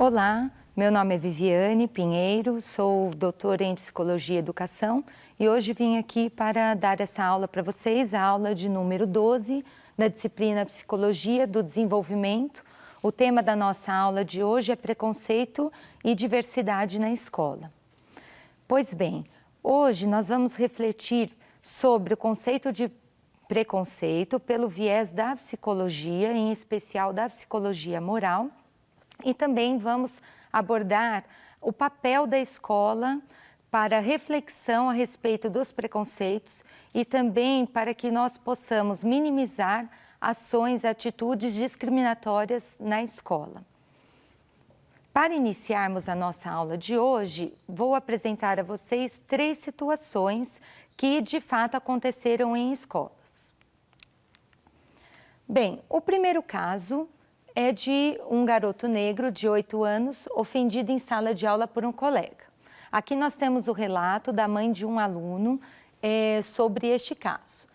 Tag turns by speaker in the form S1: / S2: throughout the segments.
S1: Olá, meu nome é Viviane Pinheiro, sou doutora em Psicologia e Educação e hoje vim aqui para dar essa aula para vocês, a aula de número 12 da disciplina Psicologia do Desenvolvimento. O tema da nossa aula de hoje é preconceito e diversidade na escola. Pois bem, hoje nós vamos refletir sobre o conceito de preconceito pelo viés da psicologia, em especial da psicologia moral. E também vamos abordar o papel da escola para reflexão a respeito dos preconceitos e também para que nós possamos minimizar ações, atitudes discriminatórias na escola. Para iniciarmos a nossa aula de hoje, vou apresentar a vocês 3 situações que de fato aconteceram em escolas. Bem, o primeiro caso é de um garoto negro de 8 anos ofendido em sala de aula por um colega. Aqui nós temos o relato da mãe de um aluno sobre este caso.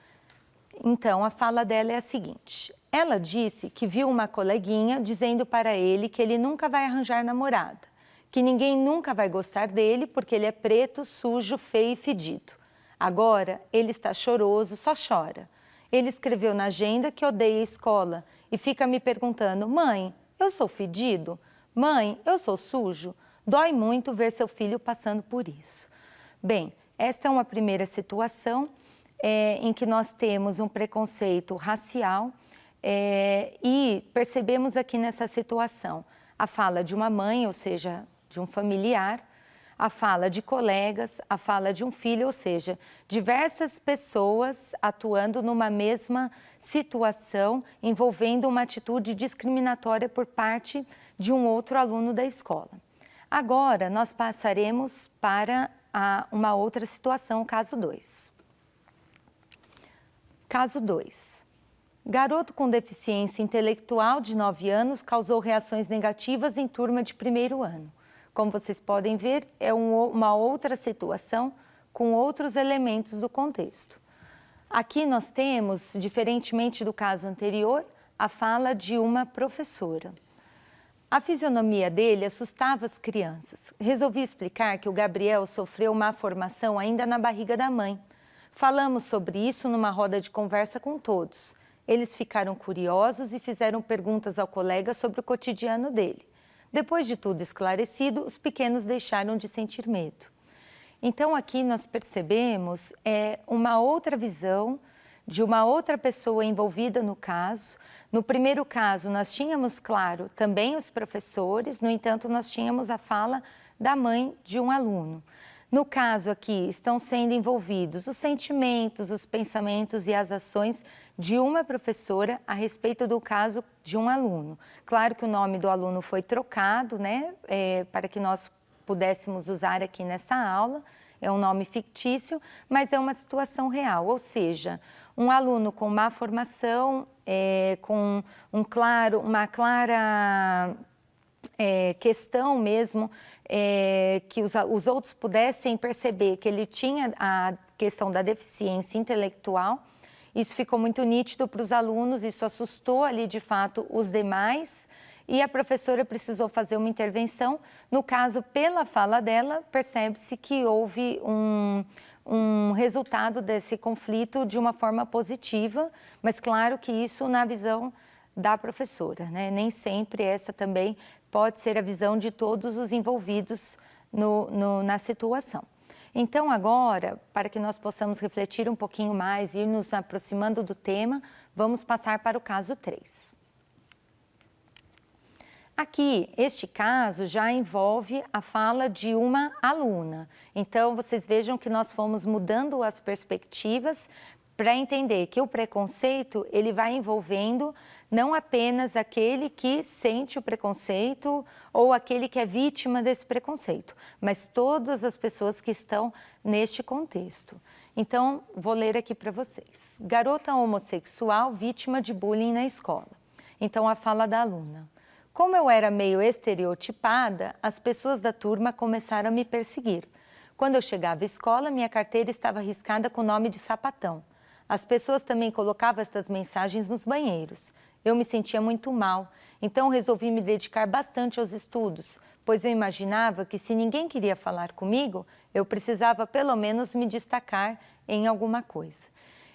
S1: Então, a fala dela é a seguinte: ela disse que viu uma coleguinha dizendo para ele que ele nunca vai arranjar namorada, que ninguém nunca vai gostar dele porque ele é preto, sujo, feio e fedido. Agora, ele está choroso, só chora. Ele escreveu na agenda que odeia a escola e fica me perguntando: mãe, eu sou fedido? Mãe, eu sou sujo? Dói muito ver seu filho passando por isso. Bem, esta é uma primeira situação em que nós temos um preconceito racial e percebemos aqui nessa situação a fala de uma mãe, ou seja, de um familiar, a fala de colegas, a fala de um filho, ou seja, diversas pessoas atuando numa mesma situação, envolvendo uma atitude discriminatória por parte de um outro aluno da escola. Agora, nós passaremos para uma outra situação, caso 2. Caso 2. Garoto com deficiência intelectual de 9 anos causou reações negativas em turma de primeiro ano. Como vocês podem ver, é uma outra situação com outros elementos do contexto. Aqui nós temos, diferentemente do caso anterior, a fala de uma professora. A fisionomia dele assustava as crianças. Resolvi explicar que o Gabriel sofreu má formação ainda na barriga da mãe. Falamos sobre isso numa roda de conversa com todos. Eles ficaram curiosos e fizeram perguntas ao colega sobre o cotidiano dele. Depois de tudo esclarecido, os pequenos deixaram de sentir medo. Então, aqui nós percebemos uma outra visão de uma outra pessoa envolvida no caso. No primeiro caso, nós tínhamos, claro, também os professores, no entanto, nós tínhamos a fala da mãe de um aluno. No caso aqui, estão sendo envolvidos os sentimentos, os pensamentos e as ações de uma professora a respeito do caso de um aluno. Claro que o nome do aluno foi trocado, né, para que nós pudéssemos usar aqui nessa aula. É um nome fictício, mas é uma situação real, ou seja, um aluno com má formação, com uma clara questão mesmo, que os outros pudessem perceber que ele tinha a questão da deficiência intelectual. Isso ficou muito nítido para os alunos, isso assustou ali de fato os demais e a professora precisou fazer uma intervenção. No caso, pela fala dela, percebe-se que houve um resultado desse conflito de uma forma positiva, mas claro que isso na visão da professora, né? Nem sempre essa também pode ser a visão de todos os envolvidos na situação. Então agora, para que nós possamos refletir um pouquinho mais e ir nos aproximando do tema, vamos passar para o caso 3. Aqui, este caso já envolve a fala de uma aluna. Então, vocês vejam que nós fomos mudando as perspectivas para entender que o preconceito, ele vai envolvendo não apenas aquele que sente o preconceito ou aquele que é vítima desse preconceito, mas todas as pessoas que estão neste contexto. Então, vou ler aqui para vocês. Garota homossexual vítima de bullying na escola. Então, a fala da aluna. Como eu era meio estereotipada, as pessoas da turma começaram a me perseguir. Quando eu chegava à escola, minha carteira estava riscada com o nome de sapatão. As pessoas também colocavam essas mensagens nos banheiros. Eu me sentia muito mal, então resolvi me dedicar bastante aos estudos, pois eu imaginava que se ninguém queria falar comigo, eu precisava pelo menos me destacar em alguma coisa.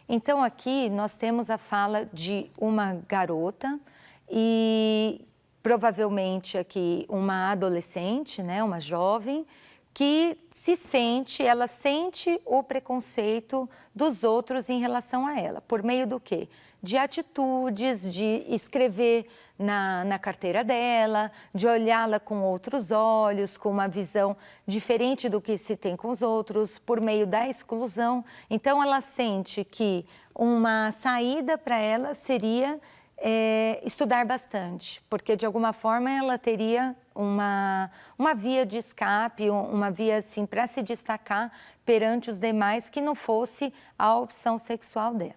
S1: Então aqui nós temos a fala de uma garota e provavelmente aqui uma adolescente, né, uma jovem, que ela sente o preconceito dos outros em relação a ela. Por meio do quê? De atitudes, de escrever na carteira dela, de olhá-la com outros olhos, com uma visão diferente do que se tem com os outros, por meio da exclusão. Então, ela sente que uma saída para ela seria estudar bastante, porque de alguma forma ela teria uma via de escape, uma via assim para se destacar perante os demais que não fosse a opção sexual dela.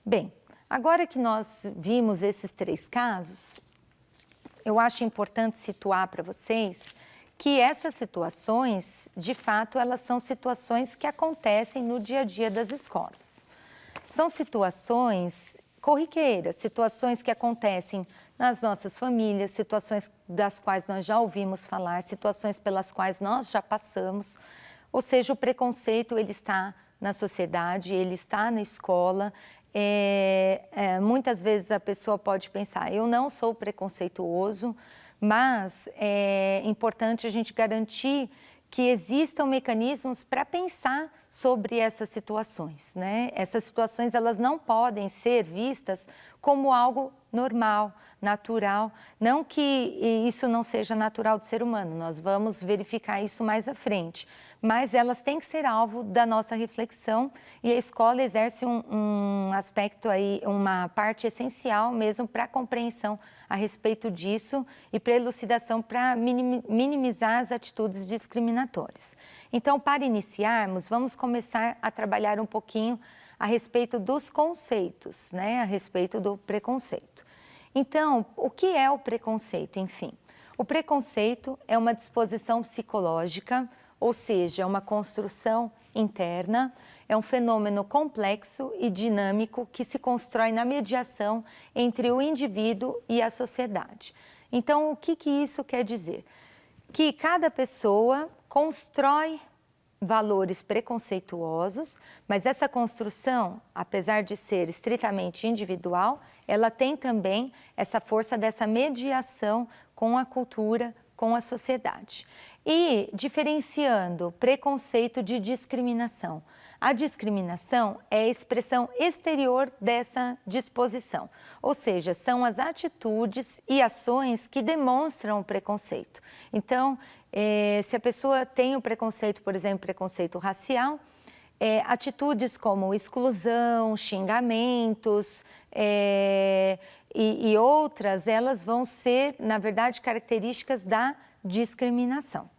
S1: Bem, agora que nós vimos esses 3 casos, eu acho importante situar para vocês que essas situações, de fato, elas são situações que acontecem no dia a dia das escolas. São situações corriqueiras, situações que acontecem nas nossas famílias, situações das quais nós já ouvimos falar, situações pelas quais nós já passamos. Ou seja, o preconceito ele está na sociedade, ele está na escola. Muitas vezes a pessoa pode pensar, eu não sou preconceituoso, mas é importante a gente garantir que existam mecanismos para pensar sobre essas situações, né? Essas situações, elas não podem ser vistas como algo normal, natural, não que isso não seja natural do ser humano, nós vamos verificar isso mais à frente, mas elas têm que ser alvo da nossa reflexão e a escola exerce um aspecto aí, uma parte essencial mesmo para a compreensão a respeito disso e para elucidação, para minimizar as atitudes discriminatórias. Então, para iniciarmos, vamos começar a trabalhar um pouquinho a respeito dos conceitos, né? A respeito do preconceito. Então, o que é o preconceito, enfim? O preconceito é uma disposição psicológica, ou seja, é uma construção interna, é um fenômeno complexo e dinâmico que se constrói na mediação entre o indivíduo e a sociedade. Então, o que isso quer dizer? Que cada pessoa constrói valores preconceituosos, mas essa construção, apesar de ser estritamente individual, ela tem também essa força dessa mediação com a cultura, com a sociedade. E diferenciando preconceito de discriminação. A discriminação é a expressão exterior dessa disposição, ou seja, são as atitudes e ações que demonstram o preconceito. Então, se a pessoa tem o preconceito, por exemplo, preconceito racial, atitudes como exclusão, xingamentos e outras, elas vão ser, na verdade, características da discriminação.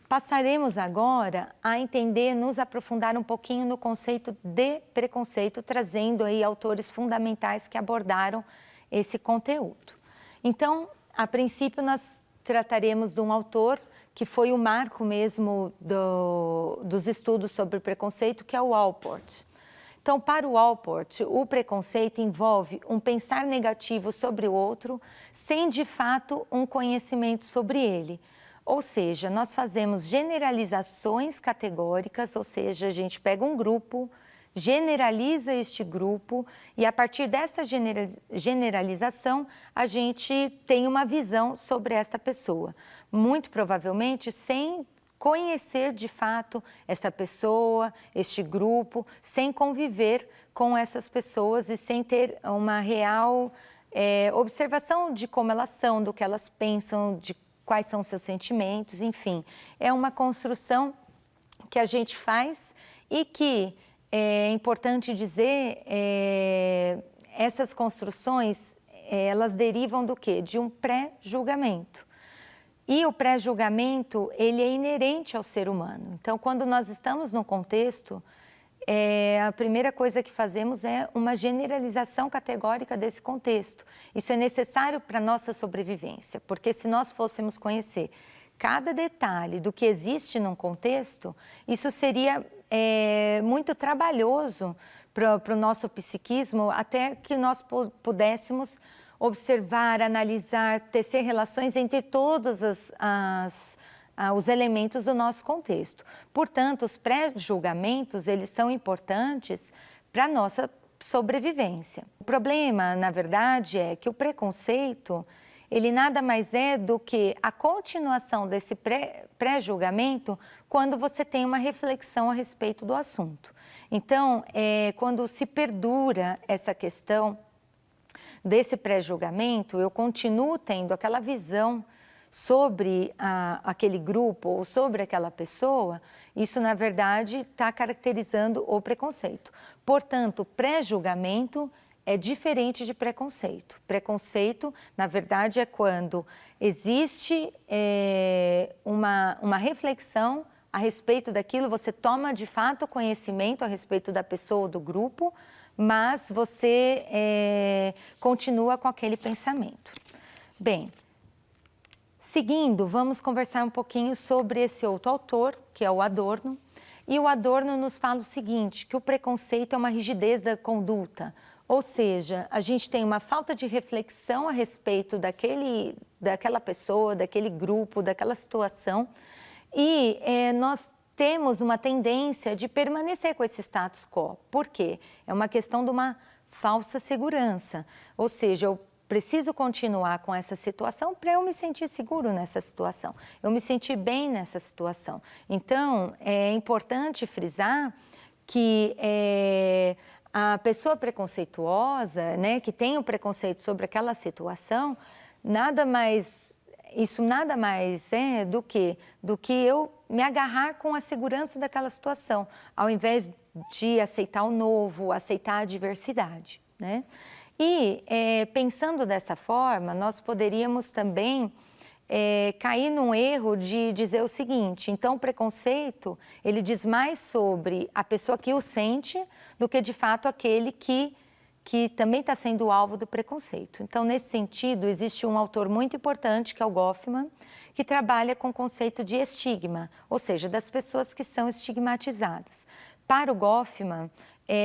S1: Passaremos agora a entender, nos aprofundar um pouquinho no conceito de preconceito, trazendo aí autores fundamentais que abordaram esse conteúdo. Então, a princípio, nós trataremos de um autor que foi o marco mesmo dos estudos sobre preconceito, que é o Allport. Então, para o Allport, o preconceito envolve um pensar negativo sobre o outro, sem de fato um conhecimento sobre ele. Ou seja, nós fazemos generalizações categóricas, ou seja, a gente pega um grupo, generaliza este grupo e a partir dessa generalização a gente tem uma visão sobre esta pessoa. Muito provavelmente sem conhecer de fato essa pessoa, este grupo, sem conviver com essas pessoas e sem ter uma real observação de como elas são, do que elas pensam, de quais são os seus sentimentos, enfim. É uma construção que a gente faz e que, é importante dizer, essas construções, elas derivam do quê? De um pré-julgamento. E o pré-julgamento, ele é inerente ao ser humano. Então, quando nós estamos num contexto, a primeira coisa que fazemos é uma generalização categórica desse contexto. Isso é necessário para a nossa sobrevivência, porque se nós fôssemos conhecer cada detalhe do que existe num contexto, isso seria muito trabalhoso para o nosso psiquismo, até que nós pudéssemos observar, analisar, tecer relações entre todos os elementos do nosso contexto. Portanto, os pré-julgamentos, eles são importantes para a nossa sobrevivência. O problema, na verdade, é que o preconceito, ele nada mais é do que a continuação desse pré-julgamento quando você tem uma reflexão a respeito do assunto. Então, quando se perdura essa questão desse pré-julgamento, eu continuo tendo aquela visão sobre aquele grupo ou sobre aquela pessoa, isso na verdade está caracterizando o preconceito. Portanto, pré-julgamento é diferente de preconceito. Preconceito, na verdade, é quando existe uma reflexão a respeito daquilo, você toma de fato conhecimento a respeito da pessoa ou do grupo, mas você continua com aquele pensamento. Bem, seguindo, vamos conversar um pouquinho sobre esse outro autor, que é o Adorno. E o Adorno nos fala o seguinte, que o preconceito é uma rigidez da conduta, ou seja, a gente tem uma falta de reflexão a respeito daquela pessoa, daquele grupo, daquela situação, e nós temos uma tendência de permanecer com esse status quo. Por quê? É uma questão de uma falsa segurança, ou seja, eu preciso continuar com essa situação para eu me sentir seguro nessa situação, eu me sentir bem nessa situação. Então, é importante frisar que a pessoa preconceituosa, né, que tem o preconceito sobre aquela situação, isso nada mais é do que eu me agarrar com a segurança daquela situação, ao invés de aceitar o novo, aceitar a diversidade, né? E pensando dessa forma, nós poderíamos também cair num erro de dizer o seguinte, então o preconceito, ele diz mais sobre a pessoa que o sente do que de fato aquele que também está sendo alvo do preconceito. Então, nesse sentido, existe um autor muito importante, que é o Goffman, que trabalha com o conceito de estigma, ou seja, das pessoas que são estigmatizadas. Para o Goffman,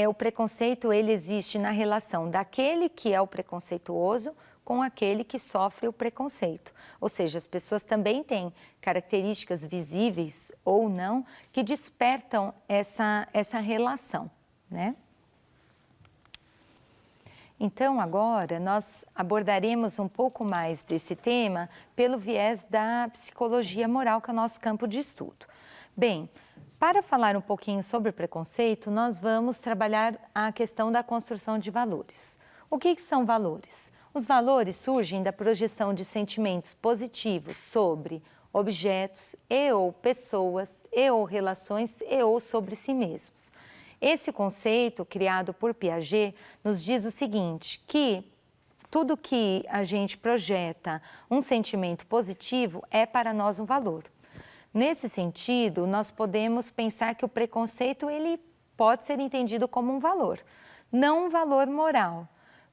S1: o preconceito ele existe na relação daquele que é o preconceituoso com aquele que sofre o preconceito. Ou seja, as pessoas também têm características visíveis ou não que despertam essa relação, né? Então, agora, nós abordaremos um pouco mais desse tema pelo viés da psicologia moral, que é o nosso campo de estudo. Bem, para falar um pouquinho sobre o preconceito, nós vamos trabalhar a questão da construção de valores. O que são valores? Os valores surgem da projeção de sentimentos positivos sobre objetos e ou pessoas e ou relações e ou sobre si mesmos. Esse conceito, criado por Piaget, nos diz o seguinte, que tudo que a gente projeta um sentimento positivo é para nós um valor. Nesse sentido, nós podemos pensar que o preconceito ele pode ser entendido como um valor, não um valor moral,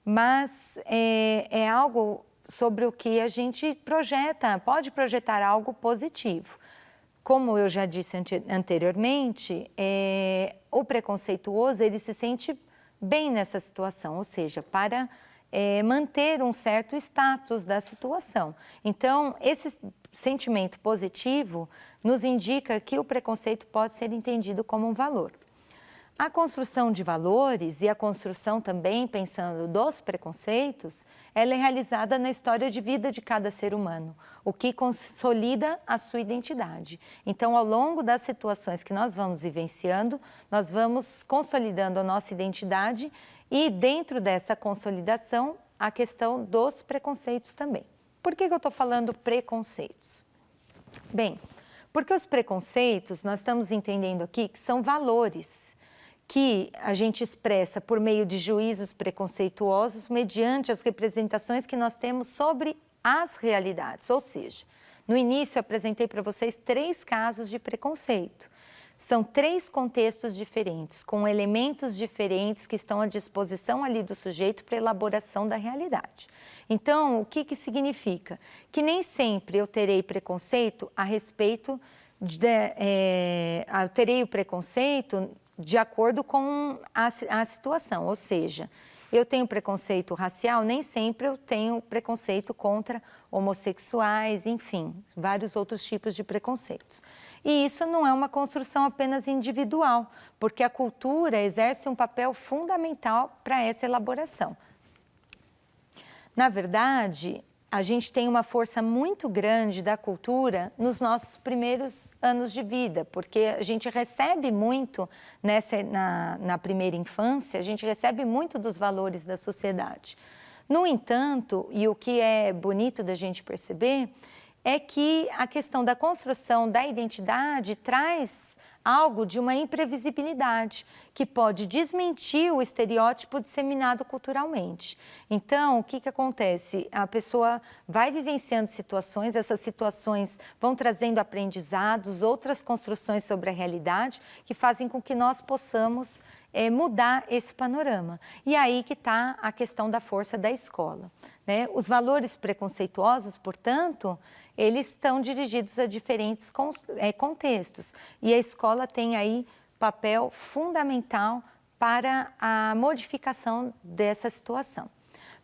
S1: mas é algo sobre o que a gente projeta, pode projetar algo positivo. Como eu já disse anteriormente, o preconceituoso ele se sente bem nessa situação, ou seja, para manter um certo status da situação. Então, esse sentimento positivo nos indica que o preconceito pode ser entendido como um valor. A construção de valores e a construção também, pensando dos preconceitos, ela é realizada na história de vida de cada ser humano, o que consolida a sua identidade. Então, ao longo das situações que nós vamos vivenciando, nós vamos consolidando a nossa identidade e dentro dessa consolidação, a questão dos preconceitos também. Por que eu estou falando preconceitos? Bem, porque os preconceitos, nós estamos entendendo aqui que são valores que a gente expressa por meio de juízos preconceituosos mediante as representações que nós temos sobre as realidades. Ou seja, no início eu apresentei para vocês 3 casos de preconceito. São 3 contextos diferentes, com elementos diferentes que estão à disposição ali do sujeito para elaboração da realidade. Então, o que significa? Que nem sempre eu terei preconceito a respeito eu terei o preconceito de acordo com a situação, ou seja, eu tenho preconceito racial, nem sempre eu tenho preconceito contra homossexuais, enfim, vários outros tipos de preconceitos. E isso não é uma construção apenas individual, porque a cultura exerce um papel fundamental para essa elaboração. Na verdade, a gente tem uma força muito grande da cultura nos nossos primeiros anos de vida, porque a gente recebe muito na primeira infância, a gente recebe muito dos valores da sociedade. No entanto, e o que é bonito da gente perceber, é que a questão da construção da identidade traz algo de uma imprevisibilidade, que pode desmentir o estereótipo disseminado culturalmente. Então, o que acontece? A pessoa vai vivenciando situações, essas situações vão trazendo aprendizados, outras construções sobre a realidade, que fazem com que nós possamos mudar esse panorama. E aí que está a questão da força da escola, né? Os valores preconceituosos, portanto, eles estão dirigidos a diferentes contextos. E a escola tem aí papel fundamental para a modificação dessa situação.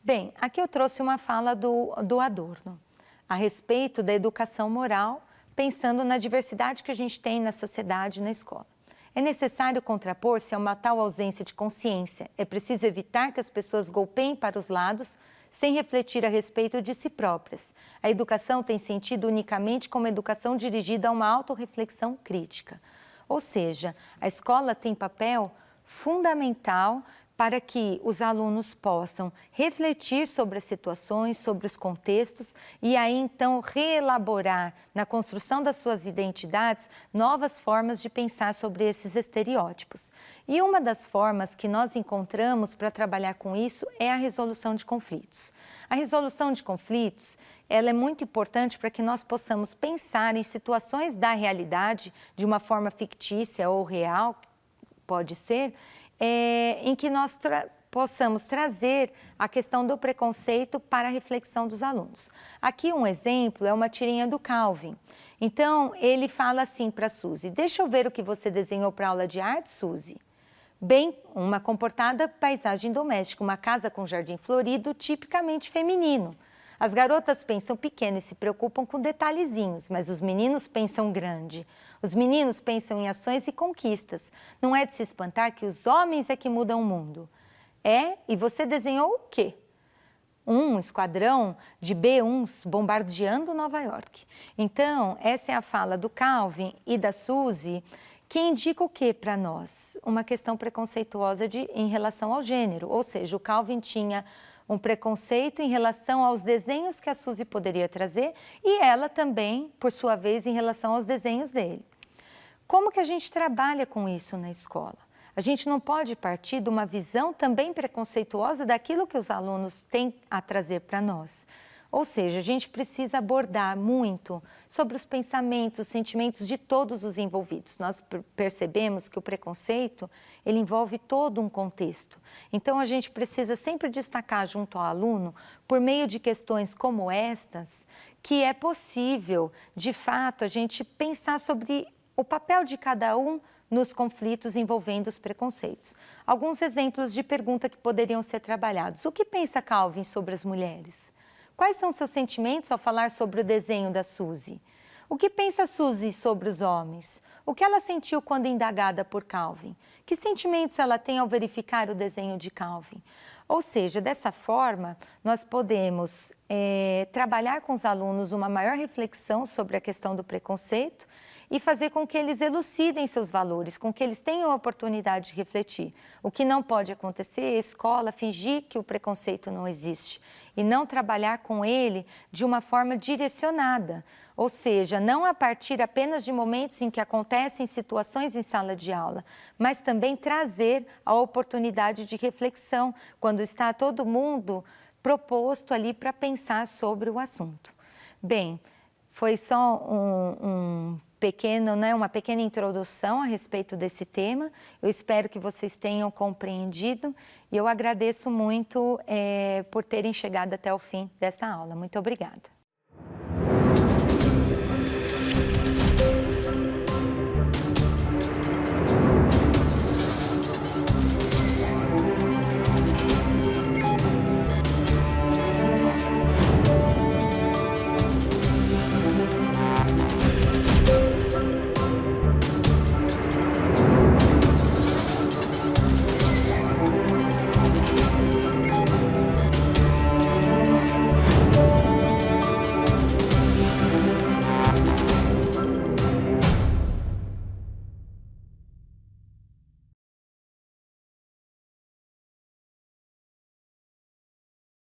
S1: Bem, aqui eu trouxe uma fala do Adorno, a respeito da educação moral, pensando na diversidade que a gente tem na sociedade e na escola. É necessário contrapor-se a uma tal ausência de consciência. É preciso evitar que as pessoas golpeiem para os lados sem refletir a respeito de si próprias. A educação tem sentido unicamente como educação dirigida a uma autorreflexão crítica. Ou seja, a escola tem papel fundamental para que os alunos possam refletir sobre as situações, sobre os contextos e aí então reelaborar na construção das suas identidades novas formas de pensar sobre esses estereótipos. E uma das formas que nós encontramos para trabalhar com isso é a resolução de conflitos. A resolução de conflitos, ela é muito importante para que nós possamos pensar em situações da realidade de uma forma fictícia ou real, pode ser, em que nós possamos trazer a questão do preconceito para a reflexão dos alunos. Aqui um exemplo é uma tirinha do Calvin. Então, ele fala assim para a Suzy: deixa eu ver o que você desenhou para a aula de arte, Suzy. Bem, uma comportada paisagem doméstica, uma casa com jardim florido, tipicamente feminino. As garotas pensam pequeno e se preocupam com detalhezinhos, mas os meninos pensam grande. Os meninos pensam em ações e conquistas. Não é de se espantar que os homens é que mudam o mundo. E você desenhou o quê? Um esquadrão de B-1s bombardeando Nova York. Então, essa é a fala do Calvin e da Suzy, que indica o que para nós? Uma questão preconceituosa em relação ao gênero, ou seja, o Calvin tinha um preconceito em relação aos desenhos que a Suzy poderia trazer e ela também, por sua vez, em relação aos desenhos dele. Como que a gente trabalha com isso na escola? A gente não pode partir de uma visão também preconceituosa daquilo que os alunos têm a trazer para nós. Ou seja, a gente precisa abordar muito sobre os pensamentos, os sentimentos de todos os envolvidos. Nós percebemos que o preconceito, ele envolve todo um contexto. Então, a gente precisa sempre destacar junto ao aluno, por meio de questões como estas, que é possível, de fato, a gente pensar sobre o papel de cada um nos conflitos envolvendo os preconceitos. Alguns exemplos de pergunta que poderiam ser trabalhados. O que pensa Calvin sobre as mulheres? Quais são seus sentimentos ao falar sobre o desenho da Suzy? O que pensa Suzy sobre os homens? O que ela sentiu quando indagada por Calvin? Que sentimentos ela tem ao verificar o desenho de Calvin? Ou seja, dessa forma, nós podemos trabalhar com os alunos uma maior reflexão sobre a questão do preconceito e fazer com que eles elucidem seus valores, com que eles tenham a oportunidade de refletir. O que não pode acontecer é a escola fingir que o preconceito não existe e não trabalhar com ele de uma forma direcionada, ou seja, não a partir apenas de momentos em que acontecem situações em sala de aula, mas também trazer a oportunidade de reflexão, quando está todo mundo proposto ali para pensar sobre o assunto. Bem, foi só um pequeno, né, uma pequena introdução a respeito desse tema. Eu espero que vocês tenham compreendido e eu agradeço muito por terem chegado até o fim dessa aula. Muito obrigada.